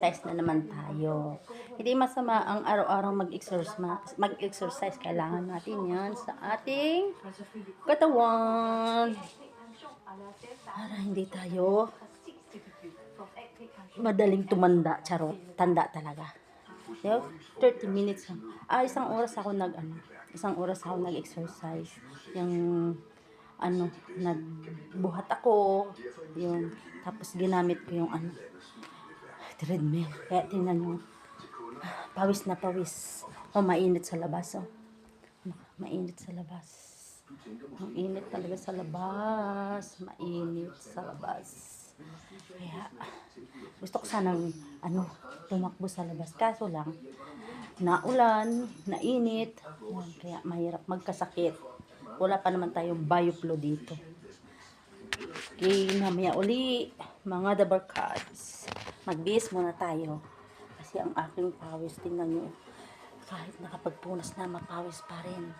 Exercise na naman tayo. Hindi masama ang araw-araw mag-exercise. Kailangan natin yan sa ating katawan. Para hindi tayo madaling tumanda. Charot. Tanda talaga. 30 minutes lang. Isang oras ako nag-exercise. Yung nagbuhat ako. Yung, tapos ginamit ko yung treadmill. Kaya tingnan nyo, pawis na pawis. Mainit sa labas. Mainit sa labas. Ang init talaga sa labas. Mainit sa labas. Kaya, gusto ko sanang, tumakbo sa labas. Kaso lang, naulan, nainit. Kaya mahirap magkasakit. Wala pa naman tayong bioflow dito. Okay, mamaya uli, mga dabarkads. Magbihis muna tayo. Kasi ang aking pawis, tingnan nyo, kahit nakapagpunas na, mapawis pa rin.